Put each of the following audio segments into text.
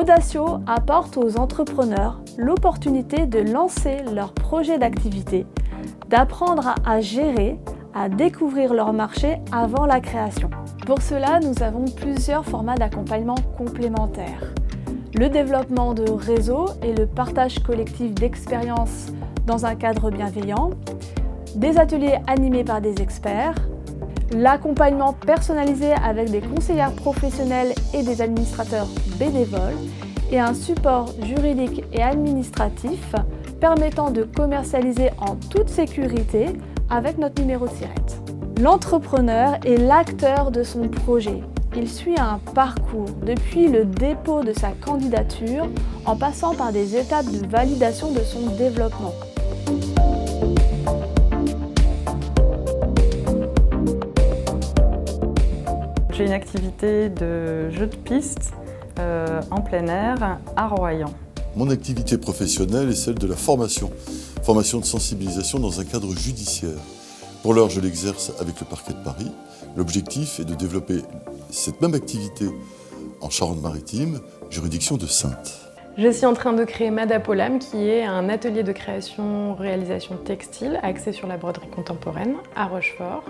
Audacio apporte aux entrepreneurs l'opportunité de lancer leur projet d'activité, d'apprendre à gérer, à découvrir leur marché avant la création. Pour cela, nous avons plusieurs formats d'accompagnement complémentaires. Le développement de réseaux et le partage collectif d'expériences dans un cadre bienveillant, des ateliers animés par des experts, l'accompagnement personnalisé avec des conseillères professionnelles et des administrateurs bénévoles et un support juridique et administratif permettant de commercialiser en toute sécurité avec notre numéro de SIRET. L'entrepreneur est l'acteur de son projet. Il suit un parcours depuis le dépôt de sa candidature en passant par des étapes de validation de son développement. J'ai une activité de jeu de piste en plein air à Royan. Mon activité professionnelle est celle de la formation de sensibilisation dans un cadre judiciaire. Pour l'heure, je l'exerce avec le parquet de Paris. L'objectif est de développer cette même activité en Charente-Maritime, juridiction de Saintes. Je suis en train de créer Madapolam, qui est un atelier de création-réalisation textile axé sur la broderie contemporaine à Rochefort.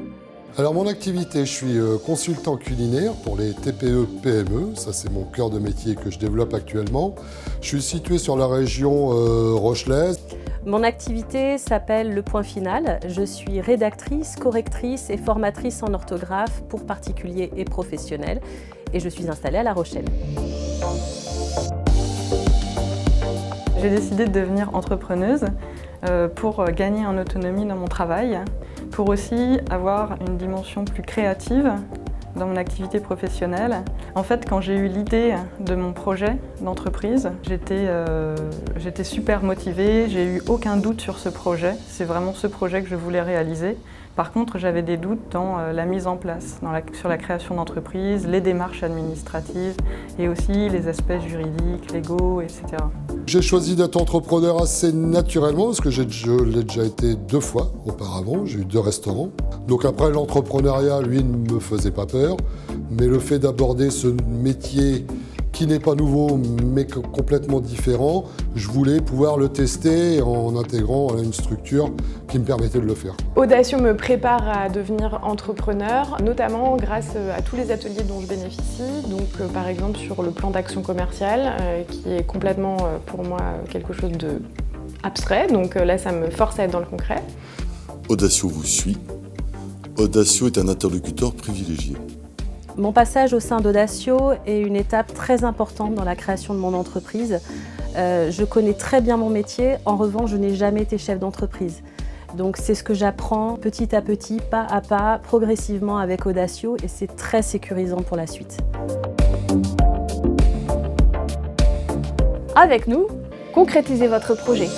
Alors mon activité, je suis consultant culinaire pour les TPE-PME, ça c'est mon cœur de métier que je développe actuellement. Je suis situé sur la région rochelaise. Mon activité s'appelle Le Point Final. Je suis rédactrice, correctrice et formatrice en orthographe pour particuliers et professionnels et je suis installée à La Rochelle. J'ai décidé de devenir entrepreneuse pour gagner en autonomie dans mon travail, pour aussi avoir une dimension plus créative dans mon activité professionnelle. En fait, quand j'ai eu l'idée de mon projet d'entreprise, j'étais super motivée, j'ai eu aucun doute sur ce projet. C'est vraiment ce projet que je voulais réaliser. Par contre, j'avais des doutes dans la mise en place, sur la création d'entreprise, les démarches administratives et aussi les aspects juridiques, légaux, etc. J'ai choisi d'être entrepreneur assez naturellement parce que je l'ai déjà été 2 fois auparavant, j'ai eu 2 restaurants. Donc après, l'entrepreneuriat, lui, ne me faisait pas peur, mais le fait d'aborder ce métier qui n'est pas nouveau mais complètement différent, je voulais pouvoir le tester en intégrant une structure qui me permettait de le faire. Audacio me prépare à devenir entrepreneur, notamment grâce à tous les ateliers dont je bénéficie. Donc par exemple sur le plan d'action commerciale, qui est complètement pour moi quelque chose de abstrait. Donc là ça me force à être dans le concret. Audacio vous suit. Audacio est un interlocuteur privilégié. Mon passage au sein d'Audacio est une étape très importante dans la création de mon entreprise. Je connais très bien mon métier, en revanche je n'ai jamais été chef d'entreprise. Donc c'est ce que j'apprends petit à petit, pas à pas, progressivement avec Audacio et c'est très sécurisant pour la suite. Avec nous, concrétisez votre projet.